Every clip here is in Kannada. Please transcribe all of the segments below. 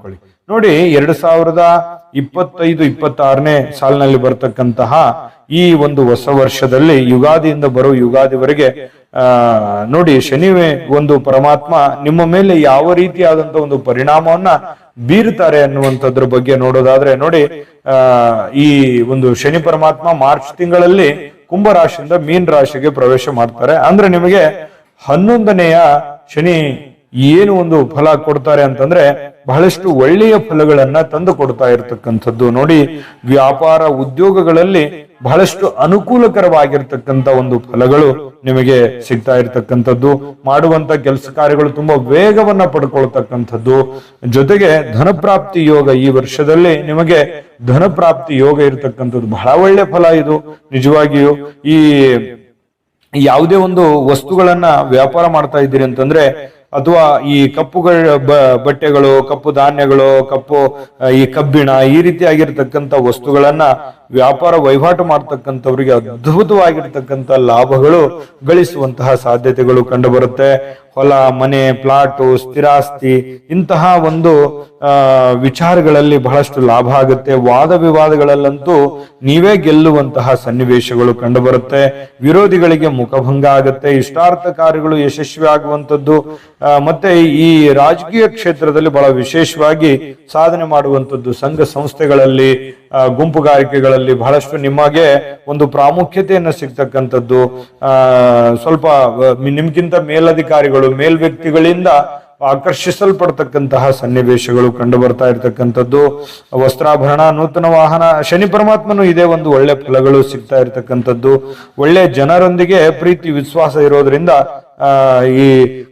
ಮಾಡ್ಕೊಳ್ಳಿ. ನೋಡಿ, 2025-26ನೇ ಸಾಲಿನಲ್ಲಿ ಬರ್ತಕ್ಕಂತಹ ಈ ಒಂದು ಹೊಸ ವರ್ಷದಲ್ಲಿ ಯುಗಾದಿಯಿಂದ ಬರೋ ಯುಗಾದಿವರೆಗೆ ನೋಡಿ, ಶನಿವೇ ಒಂದು ಪರಮಾತ್ಮ ನಿಮ್ಮ ಮೇಲೆ ಯಾವ ರೀತಿಯಾದಂತಹ ಒಂದು ಪರಿಣಾಮವನ್ನ ಬೀರುತ್ತಾರೆ ಅನ್ನುವಂಥದ್ರ ಬಗ್ಗೆ ನೋಡೋದಾದ್ರೆ ನೋಡಿ, ಈ ಒಂದು ಶನಿ ಪರಮಾತ್ಮ ಮಾರ್ಚ್ ತಿಂಗಳಲ್ಲಿ ಕುಂಭ ರಾಶಿಯಿಂದ ಮೀನ್ ರಾಶಿಗೆ ಪ್ರವೇಶ ಮಾಡ್ತಾರೆ. ಅಂದ್ರೆ ನಿಮಗೆ 11ನೆಯ ಶನಿ ಏನು ಒಂದು ಫಲ ಕೊಡ್ತಾರೆ ಅಂತಂದ್ರೆ ಬಹಳಷ್ಟು ಒಳ್ಳೆಯ ಫಲಗಳನ್ನ ತಂದು ಕೊಡ್ತಾ ಇರತಕ್ಕಂಥದ್ದು. ನೋಡಿ, ವ್ಯಾಪಾರ ಉದ್ಯೋಗಗಳಲ್ಲಿ ಬಹಳಷ್ಟು ಅನುಕೂಲಕರವಾಗಿರ್ತಕ್ಕಂಥ ಒಂದು ಫಲಗಳು ನಿಮಗೆ ಸಿಗ್ತಾ ಇರ್ತಕ್ಕಂಥದ್ದು. ಮಾಡುವಂತ ಕೆಲಸ ಕಾರ್ಯಗಳು ತುಂಬಾ ವೇಗವನ್ನ ಪಡ್ಕೊಳ್ತಕ್ಕಂಥದ್ದು. ಜೊತೆಗೆ ಧನಪ್ರಾಪ್ತಿ ಯೋಗ, ಈ ವರ್ಷದಲ್ಲಿ ನಿಮಗೆ ಧನಪ್ರಾಪ್ತಿ ಯೋಗ ಇರತಕ್ಕಂಥದ್ದು ಬಹಳ ಒಳ್ಳೆ ಫಲ ಇದು. ನಿಜವಾಗಿಯೂ ಈ ಯಾವುದೇ ಒಂದು ವಸ್ತುಗಳನ್ನ ವ್ಯಾಪಾರ ಮಾಡ್ತಾ ಇದ್ದೀರಿ ಅಂತಂದ್ರೆ, ಅಥವಾ ಈ ಬಟ್ಟೆಗಳು, ಕಪ್ಪು ಧಾನ್ಯಗಳು, ಈ ಕಬ್ಬಿಣ, ಈ ರೀತಿಯಾಗಿರ್ತಕ್ಕಂಥ ವಸ್ತುಗಳನ್ನ ವ್ಯಾಪಾರ ವಹಿವಾಟು ಮಾಡ್ತಕ್ಕಂಥವ್ರಿಗೆ ಅದ್ಭುತವಾಗಿರ್ತಕ್ಕಂಥ ಲಾಭಗಳು ಗಳಿಸುವಂತಹ ಸಾಧ್ಯತೆಗಳು ಕಂಡು ಬರುತ್ತೆ. ಹೊಲ, ಮನೆ, ಪ್ಲಾಟು, ಸ್ಥಿರಾಸ್ತಿ, ಇಂತಹ ಒಂದು ವಿಚಾರಗಳಲ್ಲಿ ಬಹಳಷ್ಟು ಲಾಭ ಆಗುತ್ತೆ. ವಾದ ವಿವಾದಗಳಲ್ಲಂತೂ ನೀವೇ ಗೆಲ್ಲುವಂತಹ ಸನ್ನಿವೇಶಗಳು ಕಂಡು ಬರುತ್ತೆ. ವಿರೋಧಿಗಳಿಗೆ ಮುಖಭಂಗ ಆಗುತ್ತೆ. ಇಷ್ಟಾರ್ಥ ಕಾರ್ಯಗಳು ಯಶಸ್ವಿ ಆಗುವಂಥದ್ದು. ಮತ್ತೆ ಈ ರಾಜಕೀಯ ಕ್ಷೇತ್ರದಲ್ಲಿ ಬಹಳ ವಿಶೇಷವಾಗಿ ಸಾಧನೆ ಮಾಡುವಂಥದ್ದು. ಸಂಘ ಸಂಸ್ಥೆಗಳಲ್ಲಿ, ಗುಂಪುಗಾರಿಕೆಗಳಲ್ಲಿ ಬಹಳಷ್ಟು ನಿಮಗೆ ಒಂದು ಪ್ರಾಮುಖ್ಯತೆಯನ್ನು ಸಿಗ್ತಕ್ಕಂಥದ್ದು. ಸ್ವಲ್ಪ ನಿಮ್ಗಿಂತ ಮೇಲಧಿಕಾರಿಗಳು, ಮೇಲ್ವ್ಯಕ್ತಿಗಳಿಂದ ಆಕರ್ಷಿಸಲ್ಪಡ್ತಕ್ಕಂತಹ ಸನ್ನಿವೇಶಗಳು ಕಂಡು ಬರ್ತಾ ಇರ್ತಕ್ಕಂಥದ್ದು. ವಸ್ತ್ರಾಭರಣ, ನೂತನ ವಾಹನ, ಶನಿ ಪರಮಾತ್ಮನು ಇದೇ ಒಂದು ಒಳ್ಳೆ ಫಲಗಳು ಸಿಗ್ತಾ ಇರ್ತಕ್ಕಂಥದ್ದು. ಒಳ್ಳೆ ಜನರೊಂದಿಗೆ ಪ್ರೀತಿ ವಿಶ್ವಾಸ ಇರೋದ್ರಿಂದ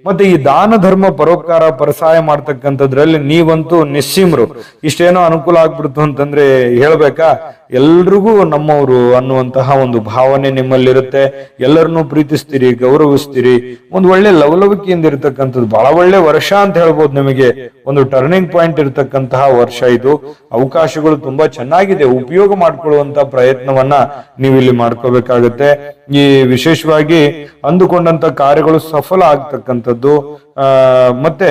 ಮತ್ತೆ ಈ ದಾನ ಧರ್ಮ ಪರೋಪಕಾರ ಪರಸಹಾಯ ಮಾಡ್ತಕ್ಕಂಥದ್ರಲ್ಲಿ ನೀವಂತೂ ನಿಸ್ಸೀಮರು. ಇಷ್ಟೇನೋ ಅನುಕೂಲ ಆಗ್ಬಿಡ್ತು ಅಂತಂದ್ರೆ ಹೇಳ್ಬೇಕಾ, ಎಲ್ರಿಗೂ ನಮ್ಮವರು ಅನ್ನುವಂತಹ ಒಂದು ಭಾವನೆ ನಿಮ್ಮಲ್ಲಿರುತ್ತೆ. ಎಲ್ಲರನ್ನೂ ಪ್ರೀತಿಸ್ತೀರಿ, ಗೌರವಿಸ್ತೀರಿ. ಒಂದು ಒಳ್ಳೆ ಲವಲವಿಕೆಯಿಂದ ಇರತಕ್ಕಂಥದ್ದು ಬಹಳ ಒಳ್ಳೆ ವರ್ಷ ಅಂತ ಹೇಳ್ಬೋದು. ನಿಮಗೆ ಒಂದು ಟರ್ನಿಂಗ್ ಪಾಯಿಂಟ್ ಇರತಕ್ಕಂತಹ ವರ್ಷ ಇದು. ಅವಕಾಶಗಳು ತುಂಬಾ ಚೆನ್ನಾಗಿದೆ. ಉಪಯೋಗ ಮಾಡ್ಕೊಳ್ಳುವಂತ ಪ್ರಯತ್ನವನ್ನ ನೀವು ಇಲ್ಲಿ ಮಾಡ್ಕೋಬೇಕಾಗತ್ತೆ. ಈ ವಿಶೇಷವಾಗಿ ಅಂದುಕೊಂಡಂತ ಕಾರ್ಯಗಳು ಸಫಲ ಆಗ್ತಕ್ಕಂಥದ್ದು. ಮತ್ತೆ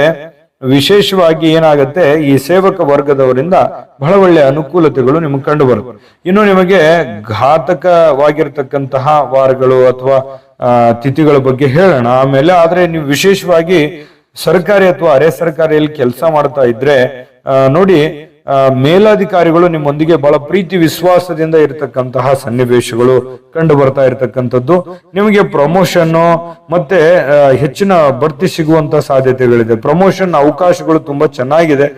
ವಿಶೇಷವಾಗಿ ಏನಾಗುತ್ತೆ, ಈ ಸೇವಕ ವರ್ಗದವರಿಂದ ಬಹಳ ಒಳ್ಳೆ ಅನುಕೂಲತೆಗಳು ನಿಮಗೆ ಕಂಡು ಬರುತ್ತೆ. ಇನ್ನು ನಿಮಗೆ ಘಾತಕವಾಗಿರ್ತಕ್ಕಂತಹ ವಾರಗಳು ಅಥವಾ ತಿಥಿಗಳ ಬಗ್ಗೆ ಹೇಳೋಣ ಆಮೇಲೆ. ಆದ್ರೆ ನೀವು ವಿಶೇಷವಾಗಿ ಸರ್ಕಾರಿ ಅಥವಾ ಅರೆ ಸರ್ಕಾರಿಯಲ್ಲಿ ಕೆಲಸ ಮಾಡ್ತಾ ಇದ್ರೆ ನೋಡಿ, ಮೇಲಾಧಿಕಾರಿಗಳು ನಿಮ್ಮೊಂದಿಗೆ ಬಹಳ ಪ್ರೀತಿ ವಿಶ್ವಾಸದಿಂದ ಇರತಕ್ಕಂತಹ ಸನ್ನಿವೇಶಗಳು ಕಂಡು ಬರ್ತಾ ಇರತಕ್ಕಂಥದ್ದು. ನಿಮಗೆ ಪ್ರಮೋಷನ್ ಮತ್ತೆ ಹೆಚ್ಚಿನ ಬಡ್ತಿ ಸಿಗುವಂತ ಸಾಧ್ಯತೆಗಳಿದೆ. ಪ್ರಮೋಷನ್ ಅವಕಾಶಗಳು ತುಂಬಾ ಚೆನ್ನಾಗಿದೆ.